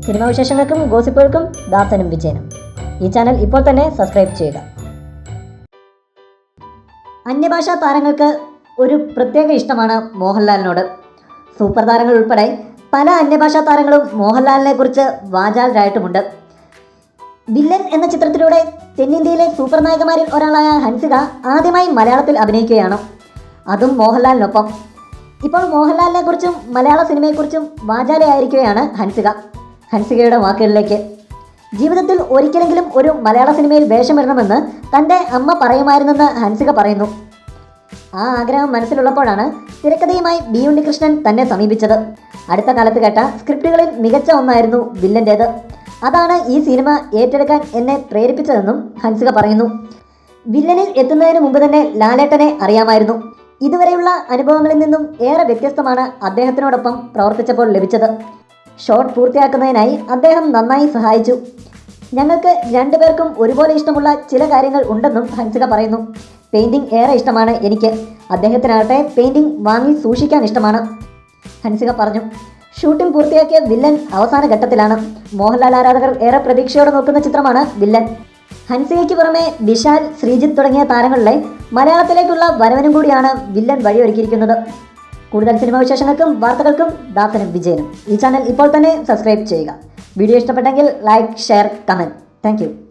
Cinema വിശേഷങ്ങൾക്കും ഗോസിപ്പുകൾക്കും ദാസനും വിജയനും. ഈ channel ഇപ്പോൾ തന്നെ സബ്സ്ക്രൈബ് ചെയ്യുക. അന്യഭാഷാ താരങ്ങൾക്ക് ഒരു പ്രത്യേക ഇഷ്ടമാണ് മോഹൻലാലിനോട്. സൂപ്പർ താരങ്ങൾ ഉൾപ്പെടെ പല അന്യഭാഷാ താരങ്ങളും മോഹൻലാലിനെ കുറിച്ച് വാചാലരായിട്ടുമുണ്ട്. വില്ലൻ എന്ന ചിത്രത്തിലൂടെ തെന്നിന്ത്യയിലെ സൂപ്പർ നായികമാരിൽ ഒരാളായ ഹൻസിക ആദ്യമായി മലയാളത്തിൽ അഭിനയിക്കുകയാണ്, അതും മോഹൻലാലിനൊപ്പം. ഇപ്പോൾ മോഹൻലാലിനെ കുറിച്ചും മലയാള സിനിമയെക്കുറിച്ചും വാചാലയായിരിക്കുകയാണ് ഹൻസിക. ഹൻസികയുടെ വാക്കുകളിലേക്ക്: ജീവിതത്തിൽ ഒരിക്കലെങ്കിലും ഒരു മലയാള സിനിമയിൽ വേഷമിടണമെന്ന് തൻ്റെ അമ്മ പറയുമായിരുന്നെന്ന് ഹൻസിക പറയുന്നു. ആ ആഗ്രഹം മനസ്സിലുള്ളപ്പോഴാണ് തിരക്കഥയുമായി ബി ഉണ്ണികൃഷ്ണൻ തന്നെ സമീപിച്ചത്. അടുത്ത കാലത്ത് കേട്ട സ്ക്രിപ്റ്റുകളിൽ മികച്ച ഒന്നായിരുന്നു വില്ലൻ്റേത്. അതാണ് ഈ സിനിമ ഏറ്റെടുക്കാൻ എന്നെ പ്രേരിപ്പിച്ചതെന്നും ഹൻസിക പറയുന്നു. വില്ലനിൽ എത്തുന്നതിന് മുമ്പ് തന്നെ ലാലേട്ടനെ അറിയാമായിരുന്നു. ഇതുവരെയുള്ള അനുഭവങ്ങളിൽ നിന്നും ഏറെ വ്യത്യസ്തമാണ് അദ്ദേഹത്തിനോടൊപ്പം പ്രവർത്തിച്ചപ്പോൾ ലഭിച്ചത്. ഷോട്ട് പൂർത്തിയാക്കുന്നതിനായി അദ്ദേഹം നന്നായി സഹായിച്ചു. ഞങ്ങൾക്ക് രണ്ടുപേർക്കും ഒരുപോലെ ഇഷ്ടമുള്ള ചില കാര്യങ്ങൾ ഉണ്ടെന്നും ഹൻസിക പറയുന്നു. പെയിൻറ്റിംഗ് ഏറെ ഇഷ്ടമാണ് എനിക്ക്, അദ്ദേഹത്തിനാകട്ടെ പെയിൻറ്റിംഗ് വാങ്ങി സൂക്ഷിക്കാൻ ഇഷ്ടമാണ്, ഹൻസിക പറഞ്ഞു. ഷൂട്ടിംഗ് പൂർത്തിയാക്കിയ വില്ലൻ അവസാന ഘട്ടത്തിലാണ്. മോഹൻലാൽ ആരാധകർ ഏറെ പ്രതീക്ഷയോടെ നോക്കുന്ന ചിത്രമാണ് വില്ലൻ. ഹൻസികയ്ക്ക് പുറമെ വിശാൽ, ശ്രീജിത്ത് തുടങ്ങിയ താരങ്ങളുടെ മലയാളത്തിലേക്കുള്ള വരവനും കൂടിയാണ് വില്ലൻ വഴിയൊരുക്കിയിരിക്കുന്നത്. കൂടുതൽ സിനിമാ വിശേഷങ്ങൾക്കും വാർത്തകൾക്കും ദാസനും വിജയനും. ഈ ചാനൽ ഇപ്പോൾ തന്നെ സബ്സ്ക്രൈബ് ചെയ്യുക. വീഡിയോ ഇഷ്ടപ്പെട്ടെങ്കിൽ ലൈക്ക്, ഷെയർ, കമൻറ്റ്. താങ്ക്